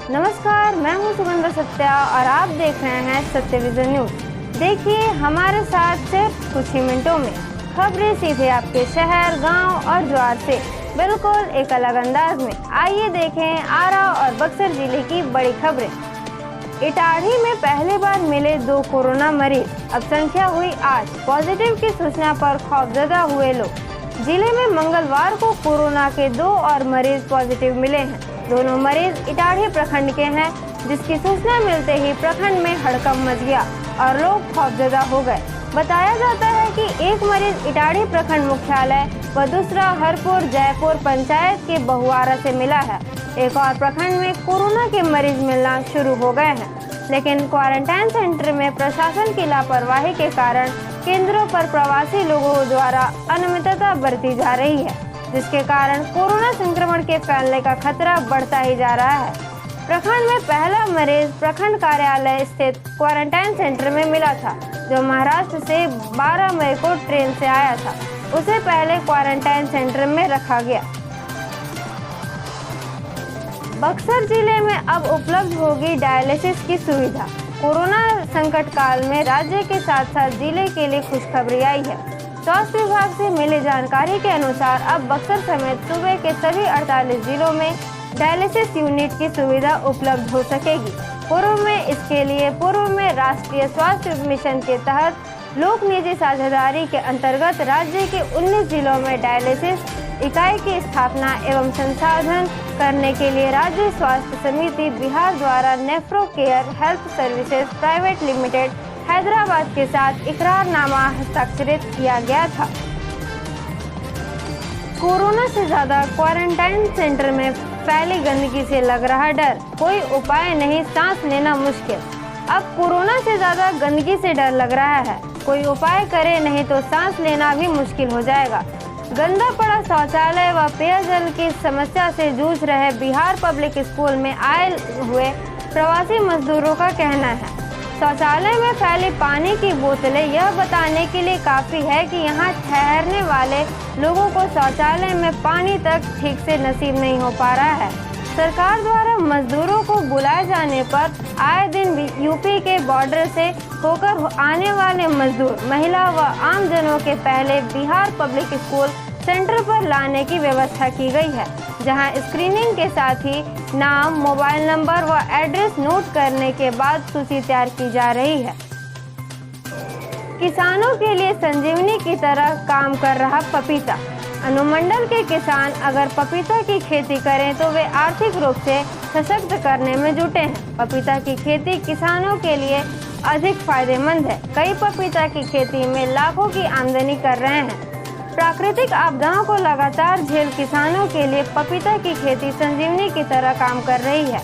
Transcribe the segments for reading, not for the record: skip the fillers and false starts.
नमस्कार, मैं हूं सुगंधा सत्या और आप देख रहे हैं सत्य विजन न्यूज। देखिए हमारे साथ सिर्फ कुछ ही मिनटों में खबरें सीधे आपके शहर, गांव और ज्वार से बिल्कुल एक अलग अंदाज में। आइए देखें आरा और बक्सर जिले की बड़ी खबरें। इटाढ़ी में पहली बार मिले 2 कोरोना मरीज, अब संख्या हुई 8। पॉजिटिव की सूचना पर खौफजदा हुए लोग। जिले में मंगलवार को कोरोना के 2 और मरीज पॉजिटिव मिले हैं। दोनों मरीज इटाढ़ी प्रखंड के हैं, जिसकी सूचना मिलते ही प्रखंड में हड़कंप मच गया और लोग खौफजदा हो गए। बताया जाता है कि एक मरीज इटाढ़ी प्रखंड मुख्यालय व दूसरा हरपुर जयपुर पंचायत के बहुआरा से मिला है। एक और प्रखंड में कोरोना के मरीज मिलना शुरू हो गए हैं, लेकिन क्वारंटाइन सेंटर में प्रशासन की लापरवाही के कारण केंद्रों पर प्रवासी लोगों द्वारा अनियमितता बरती जा रही है, जिसके कारण कोरोना संक्रमण के फैलने का खतरा बढ़ता ही जा रहा है। प्रखंड में पहला मरीज प्रखंड कार्यालय स्थित क्वारंटाइन सेंटर में मिला था, जो महाराष्ट्र से 12 मई को ट्रेन से आया था। उसे पहले क्वारंटाइन सेंटर में रखा गया। बक्सर जिले में अब उपलब्ध होगी डायलिसिस की सुविधा। कोरोना संकट काल में राज्य के साथ साथ जिले के लिए खुशखबरी आई है। स्वास्थ्य विभाग से मिली जानकारी के अनुसार अब बक्सर समेत सूबे के सभी 48 जिलों में डायलिसिस यूनिट की सुविधा उपलब्ध हो सकेगी। पूर्व में राष्ट्रीय स्वास्थ्य मिशन के तहत लोक निजी साझेदारी के अंतर्गत राज्य के 19 जिलों में डायलिसिस इकाई की स्थापना एवं संसाधन करने के लिए राज्य स्वास्थ्य समिति बिहार द्वारा nephro care health services private limited Hyderabad के साथ इकरारनामा हस्ताक्षरित किया गया था। कोरोना से ज्यादा क्वारंटाइन सेंटर में फैली गंदगी से लग रहा डर, कोई उपाय नहीं, सांस लेना मुश्किल। अब कोरोना से ज्यादा गंदगी से डर लग रहा है, कोई उपाय करे नहीं तो सांस लेना भी मुश्किल हो जाएगा। गंदा पड़ा शौचालय व पेयजल की समस्या से जूझ रहे बिहार पब्लिक स्कूल में आए हुए प्रवासी मजदूरों का कहना है, शौचालय में फैली पानी की बोतलें यह बताने के लिए काफी है कि यहाँ ठहरने वाले लोगों को शौचालय में पानी तक ठीक से नसीब नहीं हो पा रहा है। सरकार द्वारा मजदूरों को बुलाए जाने पर आए दिन यूपी के बॉर्डर से होकर आने वाले मजदूर, महिला व आम जनों के पहले बिहार पब्लिक स्कूल सेंटर पर लाने की व्यवस्था की गई है, जहां स्क्रीनिंग के साथ ही नाम, मोबाइल नंबर व एड्रेस नोट करने के बाद सूची तैयार की जा रही है। किसानों के लिए संजीवनी की तरह काम कर रहा पपीता। अनुमंडल के किसान अगर पपीता की खेती करें तो वे आर्थिक रूप से सशक्त करने में जुटे हैं। पपीता की खेती किसानों के लिए अधिक फायदेमंद है। कई पपीता की खेती में लाखों की आमदनी कर रहे हैं। प्राकृतिक आपदाओं को लगातार झेल किसानों के लिए पपीता की खेती संजीवनी की तरह काम कर रही है।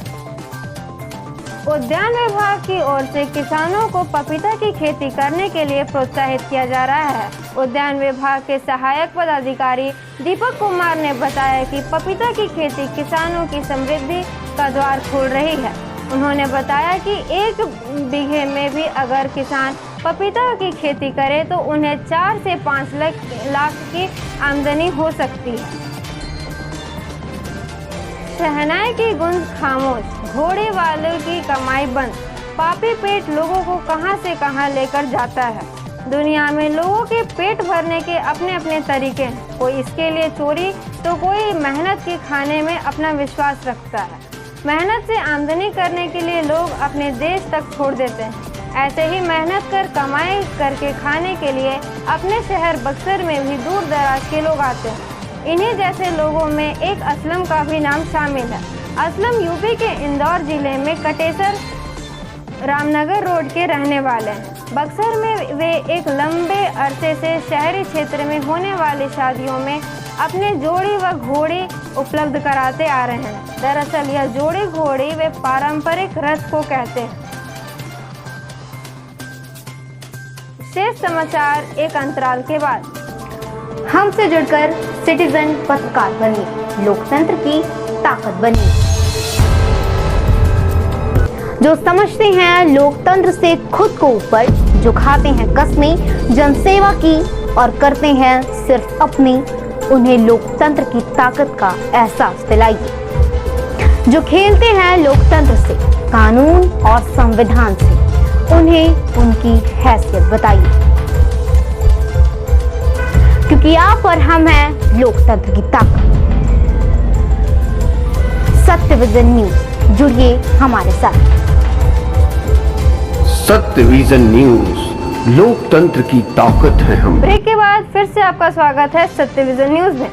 उद्यान विभाग की ओर से किसानों को पपीता की खेती करने के लिए प्रोत्साहित किया जा रहा है। उद्यान विभाग के सहायक पदाधिकारी दीपक कुमार ने बताया कि पपीता की खेती किसानों की समृद्धि का द्वार खोल रही है। उन्होंने बताया कि 1 बीघे में भी अगर किसान पपीता की खेती करे तो उन्हें 4 से 5 लाख की आमदनी हो सकती है। शहनाई की गूंज खामोश, घोड़े वालों की कमाई बंद। पापी पेट लोगों को कहां से कहां लेकर जाता है। दुनिया में लोगों के पेट भरने के अपने अपने तरीके हैं। कोई इसके लिए चोरी तो कोई मेहनत के खाने में अपना विश्वास रखता है। मेहनत से आमदनी करने के लिए लोग अपने देश तक छोड़ देते हैं। ऐसे ही मेहनत कर कमाई करके खाने के लिए अपने शहर बक्सर में भी दूर दराज के लोग आते हैं। इन्हीं जैसे लोगों में एक असलम का भी नाम शामिल है। असलम यूपी के इंदौर जिले में कटेसर रामनगर रोड के रहने वाले हैं। बक्सर में वे एक लंबे अरसे से शहरी क्षेत्र में होने वाली शादियों में अपने जोड़ी व घोड़ी उपलब्ध कराते आ रहे हैं। दरअसल यह जोड़ी घोड़ी वे पारंपरिक रथ को कहते हैं। शेष समाचार एक अंतराल के बाद। हमसे जुड़कर सिटीजन पत्रकार बनिए, लोकतंत्र की ताकत बनिए। जो समझते हैं लोकतंत्र से खुद को ऊपर, जो खाते हैं कस्में जनसेवा की और करते हैं सिर्फ अपनी, उन्हें लोकतंत्र की ताकत का एहसास दिलाइए। जो खेलते हैं लोकतंत्र से, कानून और संविधान से। उन्हें उनकी हैसियत बताइए, क्योंकि आप और हम हैं लोकतंत्र की ताकत। सत्य विजन न्यूज, जुड़िए हमारे साथ। सत्य विजन न्यूज, लोकतंत्र की ताकत है हम। ब्रेक के बाद फिर से आपका स्वागत है सत्य विजन न्यूज में।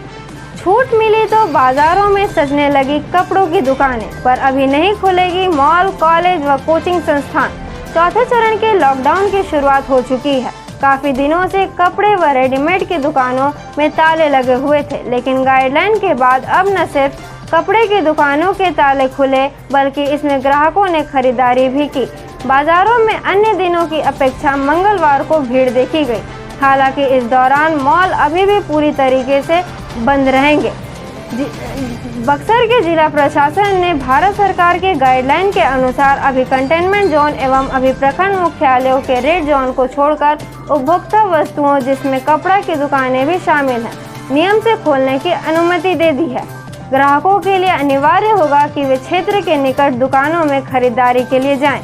छूट मिली तो बाजारों में सजने लगी कपड़ों की दुकानें, पर अभी नहीं खुलेगी मॉल, कॉलेज व कोचिंग संस्थान। चौथे चरण के लॉकडाउन की शुरुआत हो चुकी है। काफी दिनों से कपड़े व रेडीमेड की दुकानों में ताले लगे हुए थे, लेकिन गाइडलाइन के बाद अब न सिर्फ कपड़े की दुकानों के ताले खुले, बल्कि इसमें ग्राहकों ने खरीदारी भी की। बाजारों में अन्य दिनों की अपेक्षा मंगलवार को भीड़ देखी गई। हालांकि इस दौरान मॉल अभी भी पूरी तरीके से बंद रहेंगे। बक्सर के जिला प्रशासन ने भारत सरकार के गाइडलाइन के अनुसार अभी कंटेनमेंट जोन एवं अभी प्रखंड मुख्यालयों के रेड जोन को छोड़कर उपभोक्ता वस्तुओं, जिसमें कपड़ा की दुकानें भी शामिल हैं, नियम से खोलने की अनुमति दे दी है। ग्राहकों के लिए अनिवार्य होगा कि वे क्षेत्र के निकट दुकानों में खरीदारी के लिए जाएं।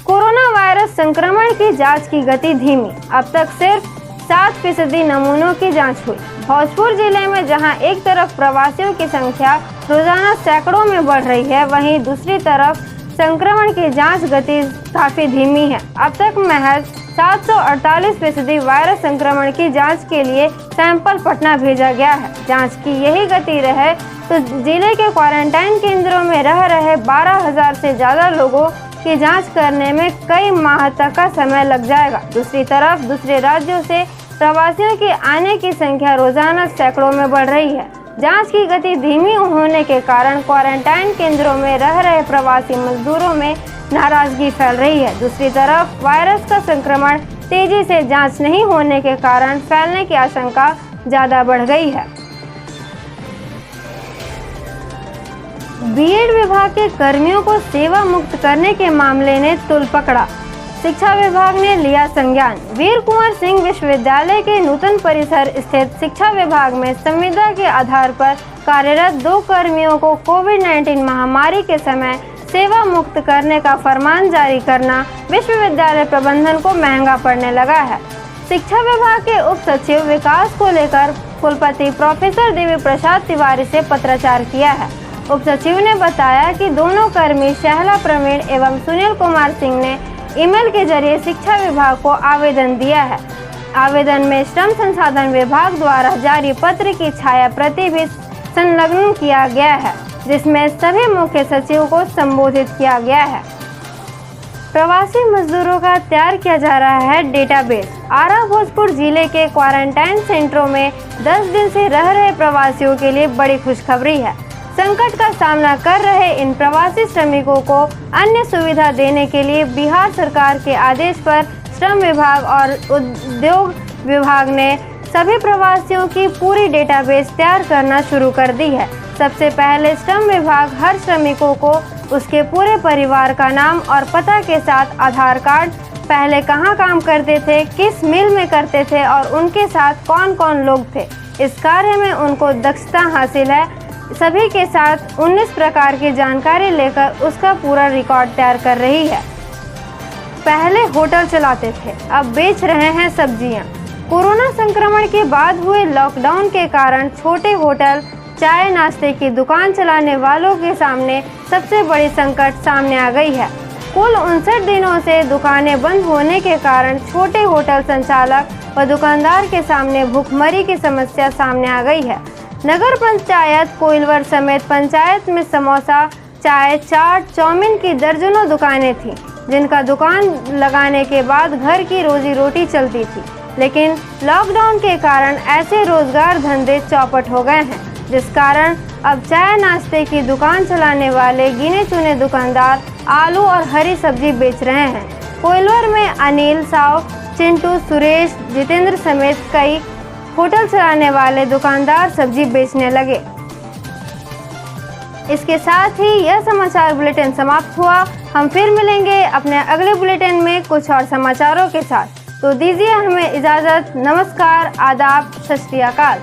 कोरोना वायरस संक्रमण की जांच की गति धीमी। अब तक सिर्फ 7% नमूनों की जांच हुई। भोजपुर जिले में जहां एक तरफ प्रवासियों की संख्या रोजाना सैकड़ों में बढ़ रही है, वहीं दूसरी तरफ संक्रमण की जांच गति काफी धीमी है। अब तक महज 748% वायरस संक्रमण की जांच के लिए सैंपल पटना भेजा गया है। जांच की यही गति रहे तो जिले के क्वारंटाइन केंद्रों में रह रहे 12,000 से ज्यादा लोगों की जांच करने में कई माह तक का समय लग जाएगा। दूसरी तरफ दूसरे राज्यों से प्रवासियों के आने की संख्या रोजाना सैकड़ों में बढ़ रही है। जांच की गति धीमी होने के कारण क्वारंटाइन केंद्रों में रह रहे प्रवासी मजदूरों में नाराजगी फैल रही है। दूसरी तरफ वायरस का संक्रमण तेजी से जांच नहीं होने के कारण फैलने की आशंका ज्यादा बढ़ गई है। बीएड विभाग के कर्मियों को सेवा मुक्त करने के मामले ने तुल पकड़ा। शिक्षा विभाग ने लिया संज्ञान। वीर कुंवर सिंह विश्वविद्यालय के नूतन परिसर स्थित शिक्षा विभाग में संविदा के आधार पर कार्यरत 2 कर्मियों को कोविड-19 महामारी के समय सेवा मुक्त करने का फरमान जारी करना विश्वविद्यालय प्रबंधन को महंगा पड़ने लगा है। शिक्षा विभाग के उप सचिव विकास को लेकर कुलपति प्रोफेसर देवी प्रसाद तिवारी से पत्राचार किया है। उप सचिव ने बताया कि दोनों कर्मी शहला प्रवीण एवं सुनील कुमार सिंह ने ईमेल के जरिए शिक्षा विभाग को आवेदन दिया है। आवेदन में श्रम संसाधन विभाग द्वारा जारी पत्र की छाया प्रति भी संलग्न किया गया है, जिसमें सभी मुख्य सचिव को संबोधित किया गया है। प्रवासी मजदूरों का तैयार किया जा रहा है डेटाबेस। आरा भोजपुर जिले के क्वारंटाइन सेंटरों में 10 दिन से रह रहे प्रवासियों के लिए बड़ी खुशखबरी है। संकट का सामना कर रहे इन प्रवासी श्रमिकों को अन्य सुविधा देने के लिए बिहार सरकार के आदेश पर श्रम विभाग और उद्योग विभाग ने सभी प्रवासियों की पूरी डेटाबेस तैयार करना शुरू कर दी है। सबसे पहले श्रम विभाग हर श्रमिकों को उसके पूरे परिवार का नाम और पता के साथ आधार कार्ड, पहले कहाँ काम करते थे, किस मिल में करते थे और उनके साथ कौन कौन लोग थे, इस कार्य में उनको दक्षता हासिल है, सभी के साथ 19 प्रकार की जानकारी लेकर उसका पूरा रिकॉर्ड तैयार कर रही है। पहले होटल चलाते थे, अब बेच रहे हैं सब्जियां। कोरोना संक्रमण के बाद हुए लॉकडाउन के कारण छोटे होटल, चाय नाश्ते की दुकान चलाने वालों के सामने सबसे बड़ी संकट सामने आ गई है। कुल 59 दिनों से दुकानें बंद होने के कारण छोटे होटल संचालक व दुकानदार के सामने भूखमरी की समस्या सामने आ गई है। नगर पंचायत कोइलवर समेत पंचायत में समोसा, चाय, चाट, चाउमीन की दर्जनों दुकानें थीं, जिनका दुकान लगाने के बाद घर की रोजी रोटी चलती थी। लेकिन लॉकडाउन के कारण ऐसे रोजगार धंधे चौपट हो गए हैं, जिस कारण अब चाय नाश्ते की दुकान चलाने वाले गिने चुने दुकानदार आलू और हरी सब्जी बेच रहे हैं। कोइलवर में अनिल, साव, चिंटू, सुरेश, जितेंद्र समेत कई होटल चलाने वाले दुकानदार सब्जी बेचने लगे। इसके साथ ही यह समाचार बुलेटिन समाप्त हुआ। हम फिर मिलेंगे अपने अगले बुलेटिन में कुछ और समाचारों के साथ। तो दीजिए हमें इजाज़त। नमस्कार, आदाब, सत श्री अकाल।